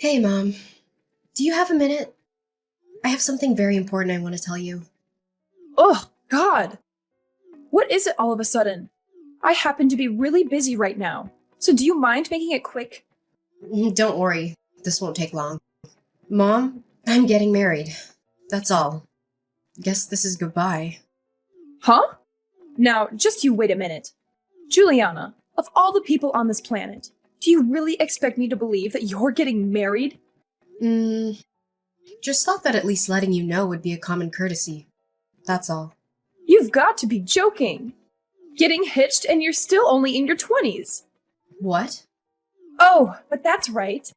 Hey, Mom. Do you have a minute? I have something very important I want to tell you. Oh, God! What is it all of a sudden? I happen to be really busy right now, so do you mind making it quick? Don't worry, this won't take long. Mom, I'm getting married. That's all. Guess this is goodbye. Huh? Now, just you wait a minute. Juliana, of all the people on this planet, do you really expect me to believe that you're getting married? Hmm, just thought that at least letting you know would be a common courtesy. That's all. You've got to be joking! Getting hitched and you're still only in your 20s. What? Oh, but that's right.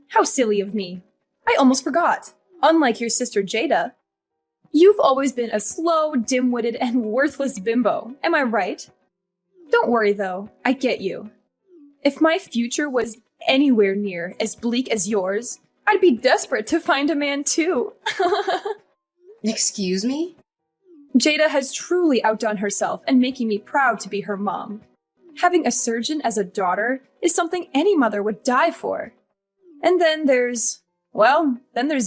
How silly of me. I almost forgot. Unlike your sister Jada, you've always been a slow, dim-witted, and worthless bimbo. Am I right? Don't worry, though. I get you. If my future was anywhere near as bleak as yours, I'd be desperate to find a man, too. Excuse me? Jada has truly outdone herself and making me proud to be her mom. Having a surgeon as a daughter is something any mother would die for. And then there's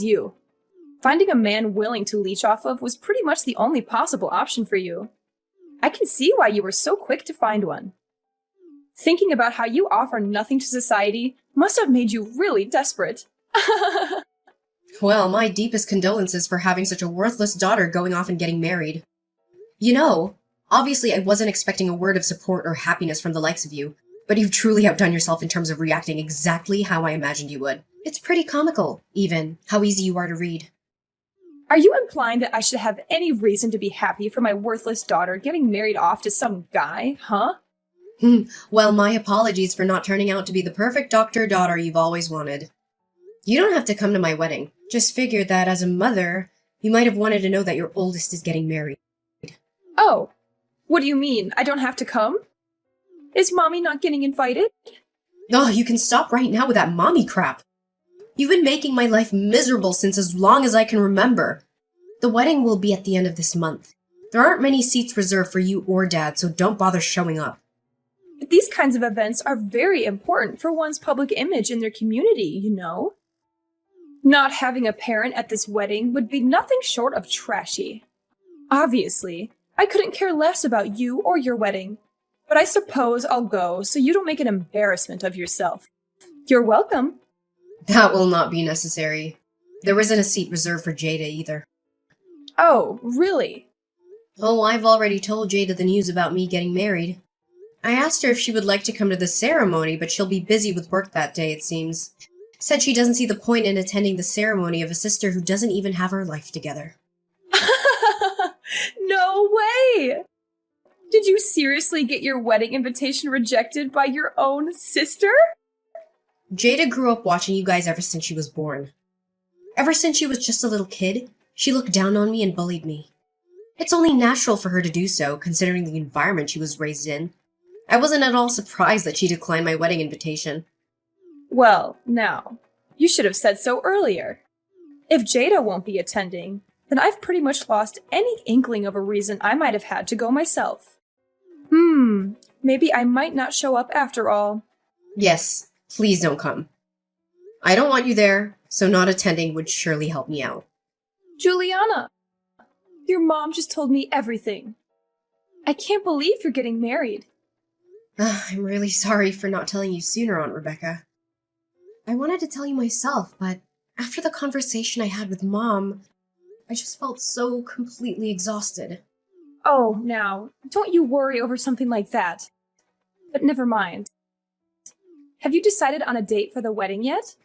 you. Finding a man willing to leech off of was pretty much the only possible option for you. I can see why you were so quick to find one. Thinking about how you offer nothing to society must have made you really desperate. Well, my deepest condolences for having such a worthless daughter going off and getting married. You know, obviously I wasn't expecting a word of support or happiness from the likes of you, but you've truly outdone yourself in terms of reacting exactly how I imagined you would. It's pretty comical, even, how easy you are to read. Are you implying that I should have any reason to be happy for my worthless daughter getting married off to some guy, huh? Well, my apologies for not turning out to be the perfect doctor-daughter you've always wanted. You don't have to come to my wedding. Just figured that as a mother, you might have wanted to know that your oldest is getting married. Oh, what do you mean? I don't have to come? Is Mommy not getting invited? Oh, you can stop right now with that mommy crap. You've been making my life miserable since as long as I can remember. The wedding will be at the end of this month. There aren't many seats reserved for you or Dad, so don't bother showing up. But these kinds of events are very important for one's public image in their community, you know? Not having a parent at this wedding would be nothing short of trashy. Obviously, I couldn't care less about you or your wedding, but I suppose I'll go so you don't make an embarrassment of yourself. You're welcome. That will not be necessary. There isn't a seat reserved for Jada either. Oh, really? Oh, I've already told Jada the news about me getting married. I asked her if she would like to come to the ceremony, but she'll be busy with work that day, it seems. Said she doesn't see the point in attending the ceremony of a sister who doesn't even have her life together. No way! Did you seriously get your wedding invitation rejected by your own sister? Jada grew up watching you guys ever since she was born. Ever since she was just a little kid, she looked down on me and bullied me. It's only natural for her to do so, considering the environment she was raised in. I wasn't at all surprised that she declined my wedding invitation. Well, now, you should have said so earlier. If Jada won't be attending, then I've pretty much lost any inkling of a reason I might have had to go myself. Maybe I might not show up after all. Yes, please don't come. I don't want you there, so not attending would surely help me out. Juliana, your mom just told me everything. I can't believe you're getting married. I'm really sorry for not telling you sooner, Aunt Rebecca. I wanted to tell you myself, but after the conversation I had with Mom, I just felt so completely exhausted. Oh, now, don't you worry over something like that. But never mind. Have you decided on a date for the wedding yet?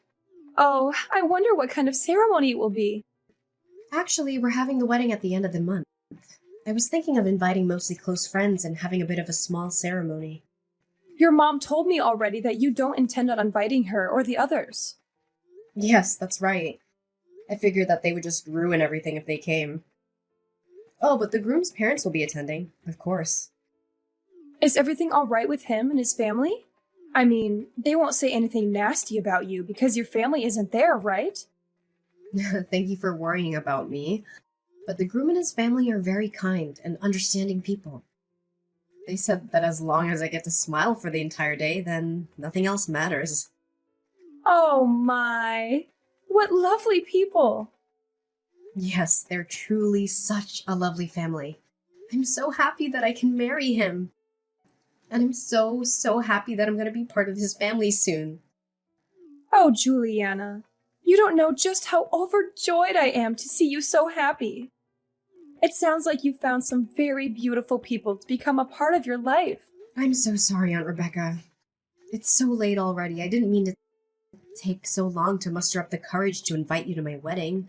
Oh, I wonder what kind of ceremony it will be. Actually, we're having the wedding at the end of the month. I was thinking of inviting mostly close friends and having a bit of a small ceremony. Your mom told me already that you don't intend on inviting her or the others. Yes, that's right. I figured that they would just ruin everything if they came. Oh, but the groom's parents will be attending, of course. Is everything all right with him and his family? I mean, they won't say anything nasty about you because your family isn't there, right? Thank you for worrying about me. But the groom and his family are very kind and understanding people. They said that as long as I get to smile for the entire day, then nothing else matters. Oh my. What lovely people. Yes, they're truly such a lovely family. I'm so happy that I can marry him. And I'm so, so happy that I'm going to be part of his family soon. Oh, Juliana. You don't know just how overjoyed I am to see you so happy. It sounds like you found some very beautiful people to become a part of your life. I'm so sorry, Aunt Rebecca. It's so late already. I didn't mean to take so long to muster up the courage to invite you to my wedding.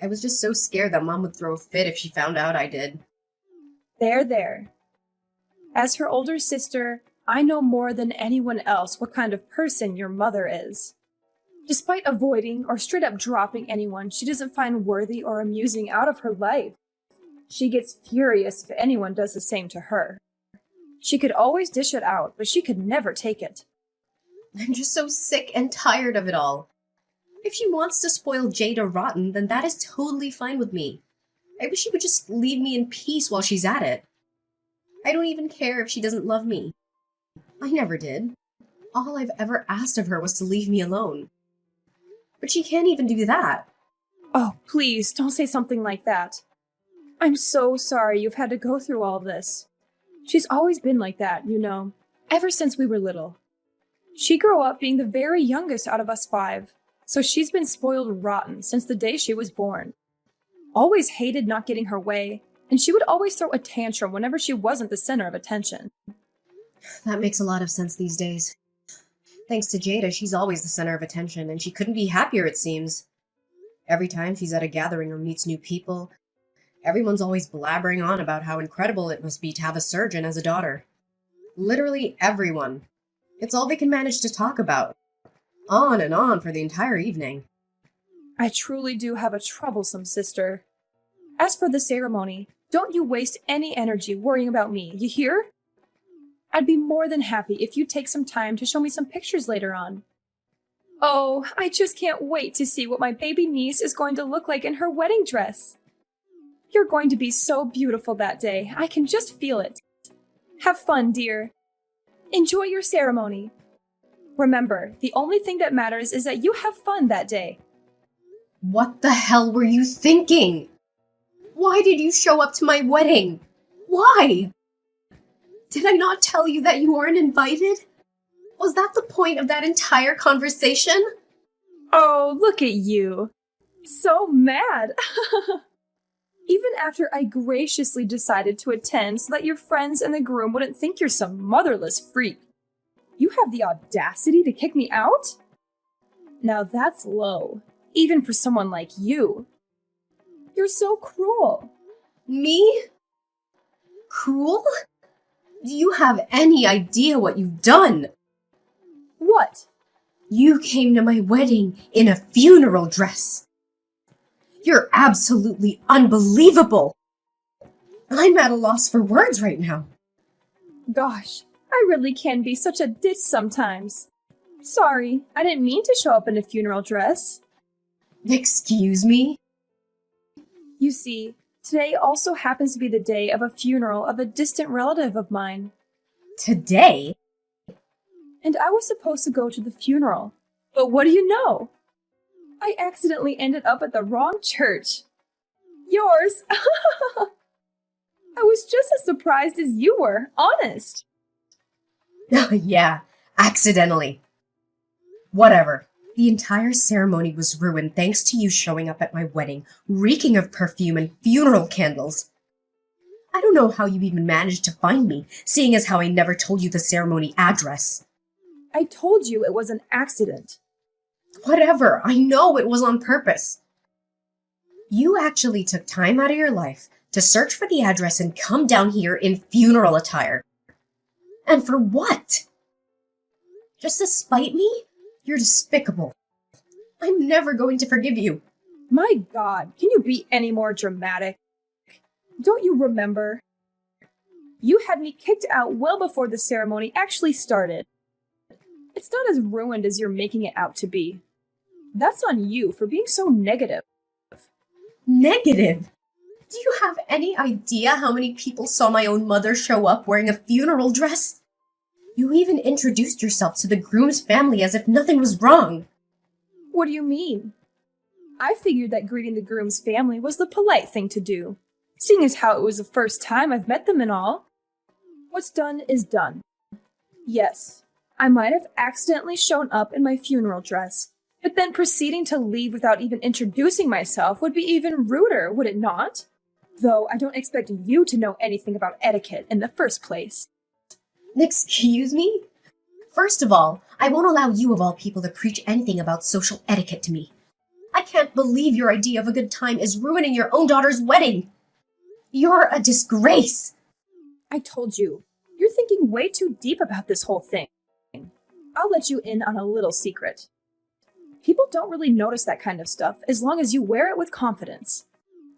I was just so scared that Mom would throw a fit if she found out I did. There. As her older sister, I know more than anyone else what kind of person your mother is. Despite avoiding or straight up dropping anyone she doesn't find worthy or amusing out of her life, she gets furious if anyone does the same to her. She could always dish it out, but she could never take it. I'm just so sick and tired of it all. If she wants to spoil Jada rotten, then that is totally fine with me. I wish she would just leave me in peace while she's at it. I don't even care if she doesn't love me. I never did. All I've ever asked of her was to leave me alone. But she can't even do that. Oh, please, don't say something like that. I'm so sorry you've had to go through all this. She's always been like that, you know, ever since we were little. She grew up being the very youngest out of us 5, so she's been spoiled rotten since the day she was born. Always hated not getting her way, and she would always throw a tantrum whenever she wasn't the center of attention. That makes a lot of sense these days. Thanks to Jada, she's always the center of attention, and she couldn't be happier, it seems. Every time she's at a gathering or meets new people, everyone's always blabbering on about how incredible it must be to have a surgeon as a daughter. Literally everyone. It's all they can manage to talk about. On and on for the entire evening. I truly do have a troublesome sister. As for the ceremony, don't you waste any energy worrying about me, you hear? I'd be more than happy if you'd take some time to show me some pictures later on. Oh, I just can't wait to see what my baby niece is going to look like in her wedding dress. You're going to be so beautiful that day. I can just feel it. Have fun, dear. Enjoy your ceremony. Remember, the only thing that matters is that you have fun that day. What the hell were you thinking? Why did you show up to my wedding? Why? Did I not tell you that you weren't invited? Was that the point of that entire conversation? Oh, look at you. So mad. Even after I graciously decided to attend so that your friends and the groom wouldn't think you're some motherless freak, you have the audacity to kick me out? Now that's low, even for someone like you. You're so cruel. Me? Cruel? Do you have any idea what you've done? What? You came to my wedding in a funeral dress. You're absolutely unbelievable. I'm at a loss for words right now. Gosh, I really can be such a ditz sometimes. Sorry, I didn't mean to show up in a funeral dress. Excuse me? You see, today also happens to be the day of a funeral of a distant relative of mine. Today? And I was supposed to go to the funeral. But what do you know? I accidentally ended up at the wrong church. Yours. I was just as surprised as you were, honest. Yeah, accidentally. Whatever. The entire ceremony was ruined thanks to you showing up at my wedding, reeking of perfume and funeral candles. I don't know how you even managed to find me, seeing as how I never told you the ceremony address. I told you it was an accident. Whatever, I know it was on purpose. You actually took time out of your life to search for the address and come down here in funeral attire. And for what? Just to spite me? You're despicable. I'm never going to forgive you. My God, can you be any more dramatic? Don't you remember? You had me kicked out well before the ceremony actually started. It's not as ruined as you're making it out to be. That's on you for being so negative. Negative? Do you have any idea how many people saw my own mother show up wearing a funeral dress? You even introduced yourself to the groom's family as if nothing was wrong. What do you mean? I figured that greeting the groom's family was the polite thing to do, seeing as how it was the first time I've met them and all. What's done is done. Yes, I might have accidentally shown up in my funeral dress, but then proceeding to leave without even introducing myself would be even ruder, would it not? Though I don't expect you to know anything about etiquette in the first place. Excuse me? First of all, I won't allow you of all people to preach anything about social etiquette to me. I can't believe your idea of a good time is ruining your own daughter's wedding. You're a disgrace. I told you, you're thinking way too deep about this whole thing. I'll let you in on a little secret. People don't really notice that kind of stuff as long as you wear it with confidence.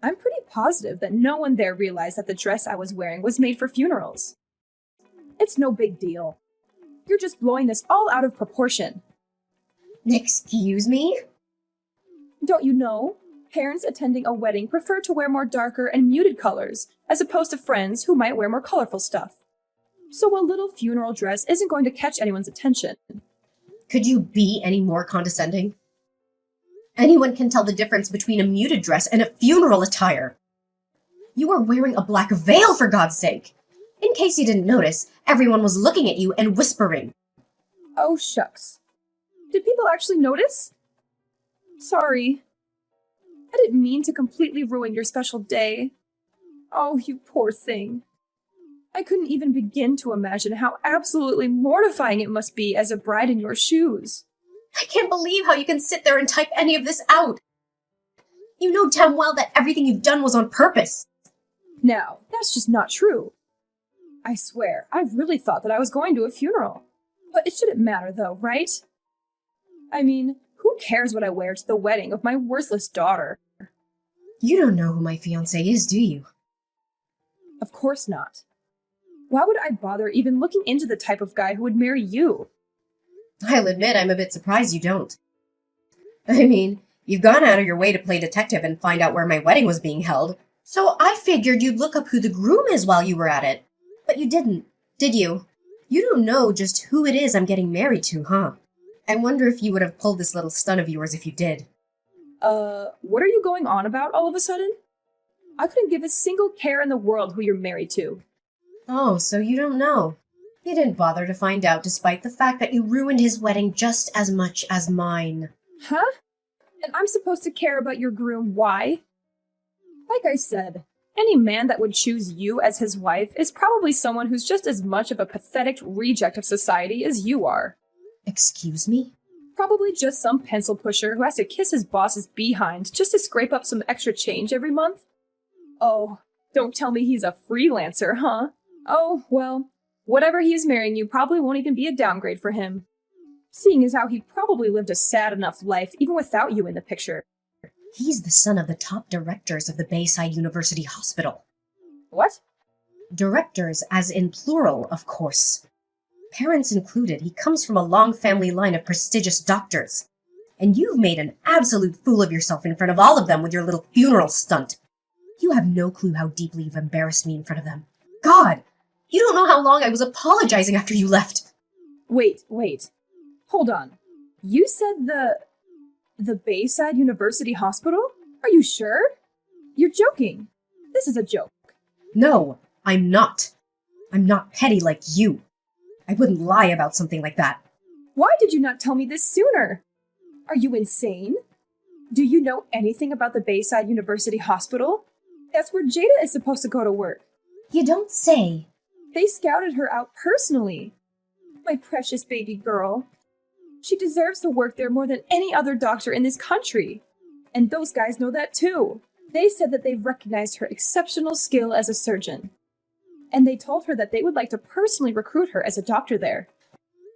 I'm pretty positive that no one there realized that the dress I was wearing was made for funerals. It's no big deal. You're just blowing this all out of proportion. Excuse me? Don't you know? Parents attending a wedding prefer to wear more darker and muted colors, as opposed to friends who might wear more colorful stuff. So a little funeral dress isn't going to catch anyone's attention. Could you be any more condescending? Anyone can tell the difference between a muted dress and a funeral attire. You are wearing a black veil, for God's sake. In case you didn't notice, everyone was looking at you and whispering. Oh, shucks. Did people actually notice? Sorry. I didn't mean to completely ruin your special day. Oh, you poor thing. I couldn't even begin to imagine how absolutely mortifying it must be as a bride in your shoes. I can't believe how you can sit there and type any of this out. You know damn well that everything you've done was on purpose. Now, that's just not true. I swear, I really thought that I was going to a funeral. But it shouldn't matter though, right? I mean, who cares what I wear to the wedding of my worthless daughter? You don't know who my fiancé is, do you? Of course not. Why would I bother even looking into the type of guy who would marry you? I'll admit I'm a bit surprised you don't. I mean, you've gone out of your way to play detective and find out where my wedding was being held, so I figured you'd look up who the groom is while you were at it. But you didn't, did you? You don't know just who it is I'm getting married to, huh? I wonder if you would have pulled this little stunt of yours if you did. What are you going on about all of a sudden? I couldn't give a single care in the world who you're married to. Oh, so you don't know. You didn't bother to find out despite the fact that you ruined his wedding just as much as mine. Huh? And I'm supposed to care about your groom, why? Like I said, any man that would choose you as his wife is probably someone who's just as much of a pathetic reject of society as you are. Excuse me? Probably just some pencil pusher who has to kiss his boss's behind just to scrape up some extra change every month. Oh, don't tell me he's a freelancer, huh? Oh, well, whatever he is marrying you probably won't even be a downgrade for him. Seeing as how he probably lived a sad enough life even without you in the picture. He's the son of the top directors of the Bayside University Hospital. What? Directors, as in plural, of course. Parents included, he comes from a long family line of prestigious doctors. And you've made an absolute fool of yourself in front of all of them with your little funeral stunt. You have no clue how deeply you've embarrassed me in front of them. God! You don't know how long I was apologizing after you left. Wait. Hold on. You said the Bayside University Hospital? Are you sure? You're joking. This is a joke. No, I'm not. I'm not petty like you. I wouldn't lie about something like that. Why did you not tell me this sooner? Are you insane? Do you know anything about the Bayside University Hospital? That's where Jada is supposed to go to work. You don't say. They scouted her out personally. My precious baby girl. She deserves to work there more than any other doctor in this country. And those guys know that too. They said that they've recognized her exceptional skill as a surgeon. And they told her that they would like to personally recruit her as a doctor there.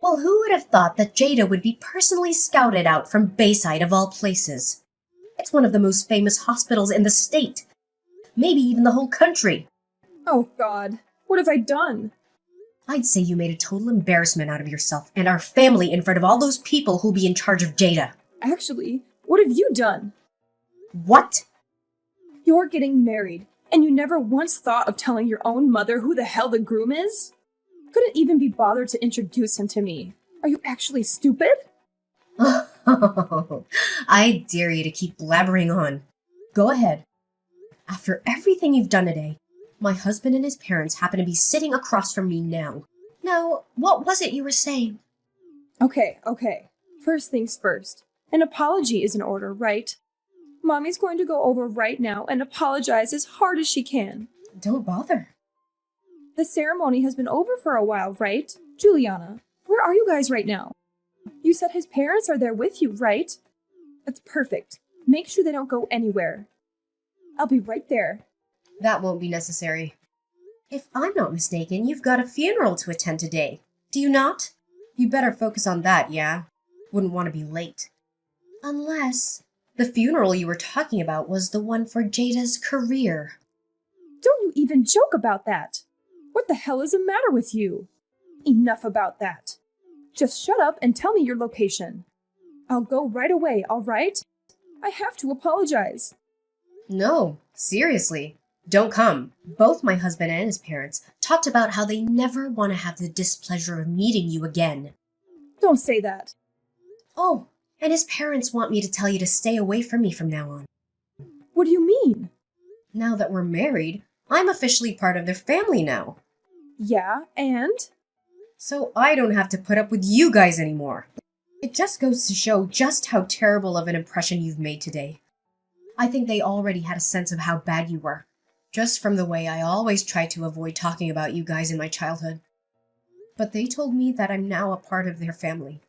Well, who would have thought that Jada would be personally scouted out from Bayside of all places? It's one of the most famous hospitals in the state. Maybe even the whole country. Oh, God. What have I done? I'd say you made a total embarrassment out of yourself and our family in front of all those people who'll be in charge of Jada. Actually, what have you done? What? You're getting married, and you never once thought of telling your own mother who the hell the groom is? Couldn't even be bothered to introduce him to me. Are you actually stupid? I dare you to keep blabbering on. Go ahead. After everything you've done today, my husband and his parents happen to be sitting across from me now. Now, what was it you were saying? Okay. First things first. An apology is in order, right? Mommy's going to go over right now and apologize as hard as she can. Don't bother. The ceremony has been over for a while, right? Juliana, where are you guys right now? You said his parents are there with you, right? That's perfect. Make sure they don't go anywhere. I'll be right there. That won't be necessary. If I'm not mistaken, you've got a funeral to attend today. Do you not? You better focus on that, yeah? Wouldn't want to be late. Unless the funeral you were talking about was the one for Jada's career. Don't you even joke about that. What the hell is the matter with you? Enough about that. Just shut up and tell me your location. I'll go right away, all right? I have to apologize. No, seriously. Don't come. Both my husband and his parents talked about how they never want to have the displeasure of meeting you again. Don't say that. Oh, and his parents want me to tell you to stay away from me from now on. What do you mean? Now that we're married, I'm officially part of their family now. Yeah, and? So I don't have to put up with you guys anymore. It just goes to show just how terrible of an impression you've made today. I think they already had a sense of how bad you were, just from the way I always tried to avoid talking about you guys in my childhood. But they told me that I'm now a part of their family.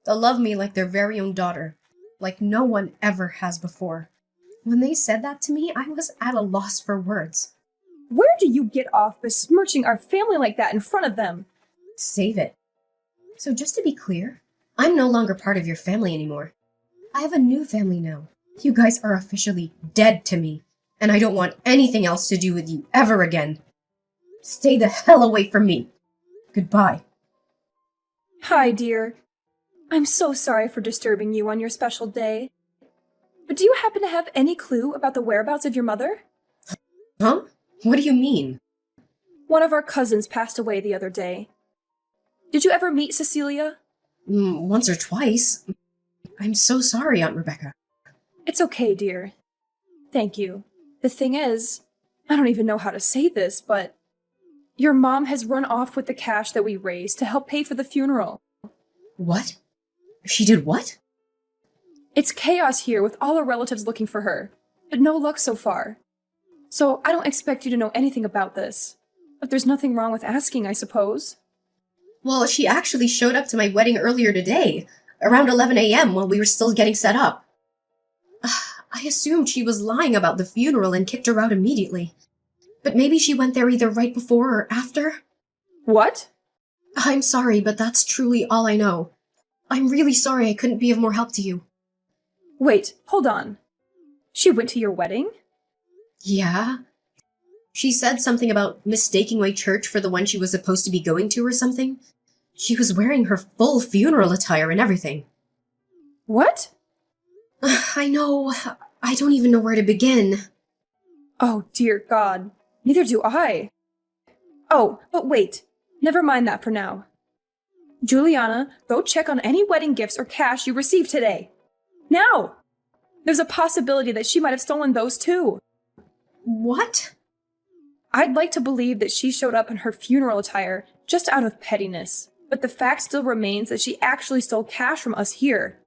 They'll love me like their very own daughter, like no one ever has before. When they said that to me, I was at a loss for words. Where do you get off besmirching our family like that in front of them? Save it. So just to be clear, I'm no longer part of your family anymore. I have a new family now. You guys are officially dead to me, and I don't want anything else to do with you ever again. Stay the hell away from me. Goodbye. Hi, dear. I'm so sorry for disturbing you on your special day. But do you happen to have any clue about the whereabouts of your mother? Huh? What do you mean? One of our cousins passed away the other day. Did you ever meet Cecilia? Once or twice. I'm so sorry, Aunt Rebecca. It's okay, dear. Thank you. The thing is, I don't even know how to say this, but your mom has run off with the cash that we raised to help pay for the funeral. What? She did what? It's chaos here with all our relatives looking for her, but no luck so far. So I don't expect you to know anything about this. But there's nothing wrong with asking, I suppose. Well, she actually showed up to my wedding earlier today, around 11 a.m. while we were still getting set up. I assumed she was lying about the funeral and kicked her out immediately. But maybe she went there either right before or after? What? I'm sorry, but that's truly all I know. I'm really sorry I couldn't be of more help to you. Wait, hold on. She went to your wedding? Yeah? She said something about mistaking my church for the one she was supposed to be going to or something. She was wearing her full funeral attire and everything. What? I know. I don't even know where to begin. Oh, dear God. Neither do I. Oh, but wait. Never mind that for now. Juliana, go check on any wedding gifts or cash you received today. Now! There's a possibility that she might have stolen those too. What? I'd like to believe that she showed up in her funeral attire just out of pettiness, but the fact still remains that she actually stole cash from us here.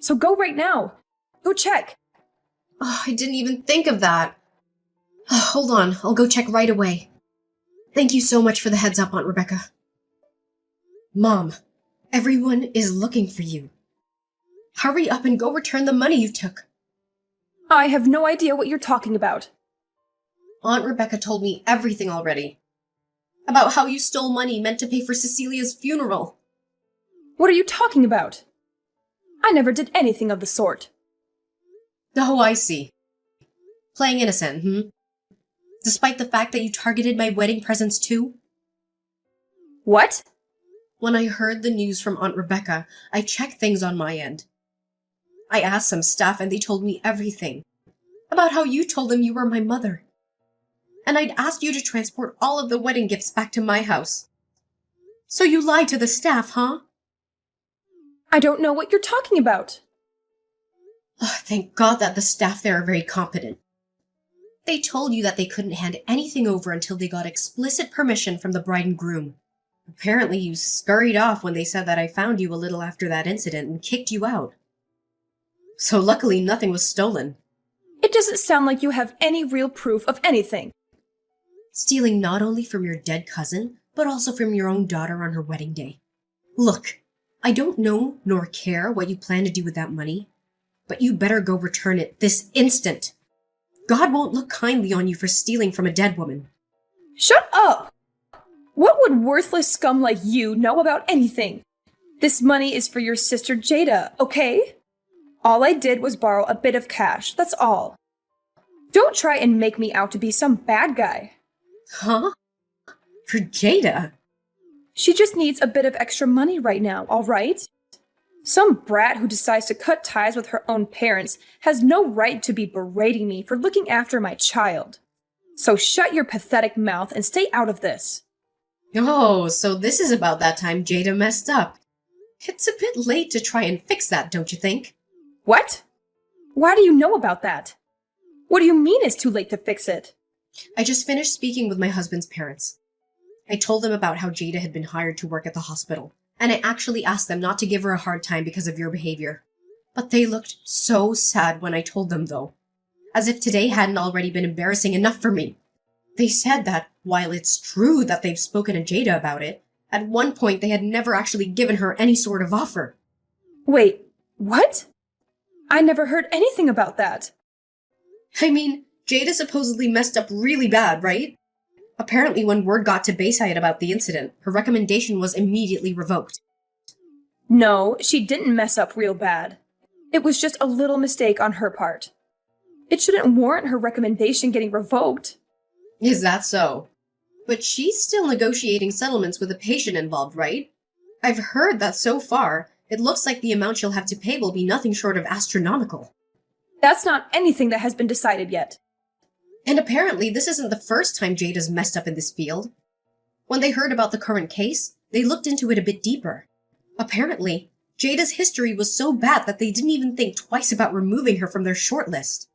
So go right now. Go check. Oh, I didn't even think of that. Hold on, I'll go check right away. Thank you so much for the heads up, Aunt Rebecca. Mom, everyone is looking for you. Hurry up and go return the money you took. I have no idea what you're talking about. Aunt Rebecca told me everything already. About how you stole money meant to pay for Cecilia's funeral. What are you talking about? I never did anything of the sort. Oh, I see. Playing innocent, Despite the fact that you targeted my wedding presents too? What? When I heard the news from Aunt Rebecca, I checked things on my end. I asked some staff and they told me everything. About how you told them you were my mother. and I'd asked you to transport all of the wedding gifts back to my house. So you lied to the staff, huh? I don't know what you're talking about. Oh, thank God that the staff there are very competent. They told you that they couldn't hand anything over until they got explicit permission from the bride and groom. Apparently you scurried off when they said that I found you a little after that incident and kicked you out. So luckily nothing was stolen. It doesn't sound like you have any real proof of anything. Stealing not only from your dead cousin, but also from your own daughter on her wedding day. Look, I don't know nor care what you plan to do with that money, but you better go return it this instant. God won't look kindly on you for stealing from a dead woman. Shut up! What would worthless scum like you know about anything? This money is for your sister Jada, okay? All I did was borrow a bit of cash, that's all. Don't try and make me out to be some bad guy. Huh? For Jada? She just needs a bit of extra money right now, all right? Some brat who decides to cut ties with her own parents has no right to be berating me for looking after my child. So shut your pathetic mouth and stay out of this. Oh, so this is about that time Jada messed up. It's a bit late to try and fix that, don't you think? What? Why do you know about that? What do you mean it's too late to fix it? I just finished speaking with my husband's parents. I told them about how Jada had been hired to work at the hospital, and I actually asked them not to give her a hard time because of your behavior. But they looked so sad when I told them, though, as if today hadn't already been embarrassing enough for me. They said that, while it's true that they've spoken to Jada about it, at one point they had never actually given her any sort of offer. Wait, what? I never heard anything about that. I mean, Jada supposedly messed up really bad, right? Apparently when word got to Bayside about the incident, her recommendation was immediately revoked. No, she didn't mess up real bad. It was just a little mistake on her part. It shouldn't warrant her recommendation getting revoked. Is that so? But she's still negotiating settlements with a patient involved, right? I've heard that so far, it looks like the amount she'll have to pay will be nothing short of astronomical. That's not anything that has been decided yet. And apparently this isn't the first time Jada's messed up in this field. When they heard about the current case, they looked into it a bit deeper. Apparently, Jada's history was so bad that they didn't even think twice about removing her from their shortlist.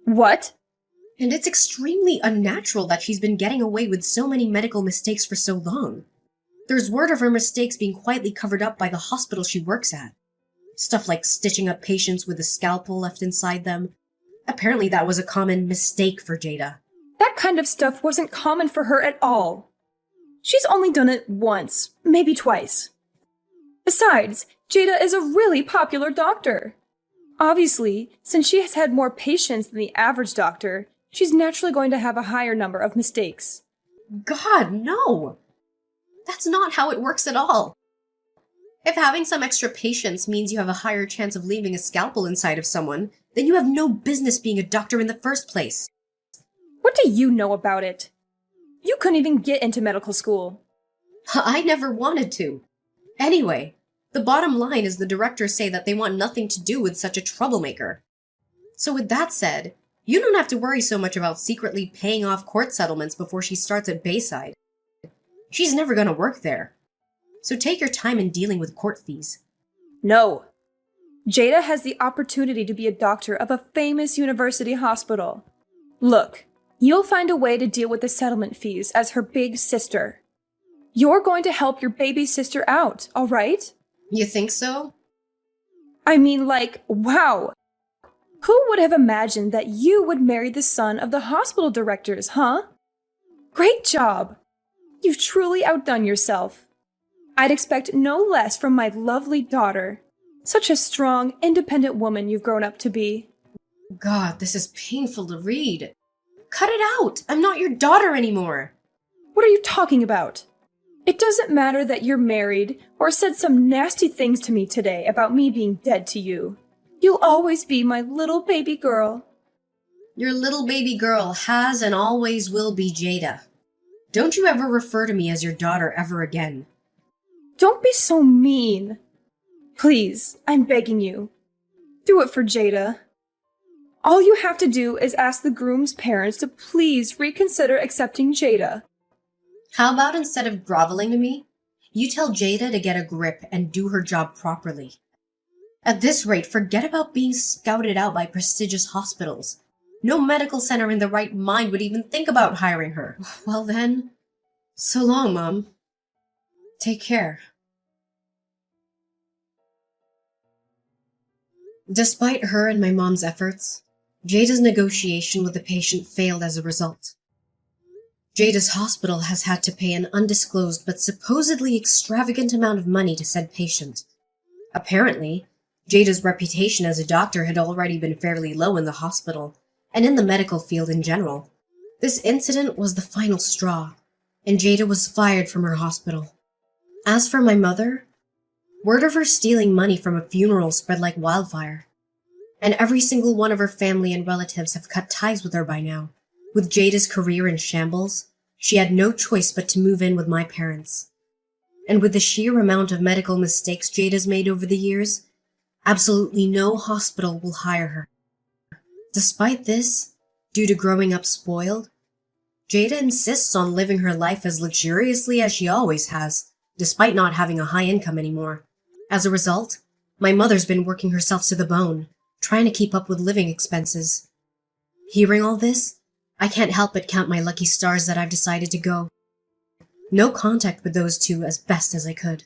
What? And it's extremely unnatural that she's been getting away with so many medical mistakes for so long. There's word of her mistakes being quietly covered up by the hospital she works at. Stuff like stitching up patients with a scalpel left inside them. Apparently that was a common mistake for Jada. That kind of stuff wasn't common for her at all. She's only done it once, maybe twice. Besides, Jada is a really popular doctor. Obviously, since she has had more patients than the average doctor, she's naturally going to have a higher number of mistakes. God, no! That's not how it works at all. If having some extra patients means you have a higher chance of leaving a scalpel inside of someone, then you have no business being a doctor in the first place. What do you know about it? You couldn't even get into medical school. I never wanted to. Anyway, the bottom line is the directors say that they want nothing to do with such a troublemaker. So with that said, you don't have to worry so much about secretly paying off court settlements before she starts at Bayside. She's never gonna work there. So take your time in dealing with court fees. No. Jada has the opportunity to be a doctor of a famous university hospital. Look, you'll find a way to deal with the settlement fees as her big sister. You're going to help your baby sister out, all right? You think so? I mean, like, wow. Who would have imagined that you would marry the son of the hospital directors, huh? Great job. You've truly outdone yourself. I'd expect no less from my lovely daughter. Such a strong, independent woman you've grown up to be. God, this is painful to read. Cut it out! I'm not your daughter anymore! What are you talking about? It doesn't matter that you're married or said some nasty things to me today about me being dead to you. You'll always be my little baby girl. Your little baby girl has and always will be Jada. Don't you ever refer to me as your daughter ever again. Don't be so mean. Please, I'm begging you. Do it for Jada. All you have to do is ask the groom's parents to please reconsider accepting Jada. How about instead of groveling to me, you tell Jada to get a grip and do her job properly? At this rate, forget about being scouted out by prestigious hospitals. No medical center in their right mind would even think about hiring her. Well then, so long, Mom. Take care. Despite her and my mom's efforts, Jada's negotiation with the patient failed as a result. Jada's hospital has had to pay an undisclosed but supposedly extravagant amount of money to said patient. Apparently, Jada's reputation as a doctor had already been fairly low in the hospital, and in the medical field in general. This incident was the final straw, and Jada was fired from her hospital. As for my mother, word of her stealing money from a funeral spread like wildfire, and every single one of her family and relatives have cut ties with her by now. With Jada's career in shambles, she had no choice but to move in with my parents. And with the sheer amount of medical mistakes Jada's made over the years, absolutely no hospital will hire her. Despite this, due to growing up spoiled, Jada insists on living her life as luxuriously as she always has, despite not having a high income anymore. As a result, my mother's been working herself to the bone, trying to keep up with living expenses. Hearing all this, I can't help but count my lucky stars that I've decided to go. No contact with those two as best as I could.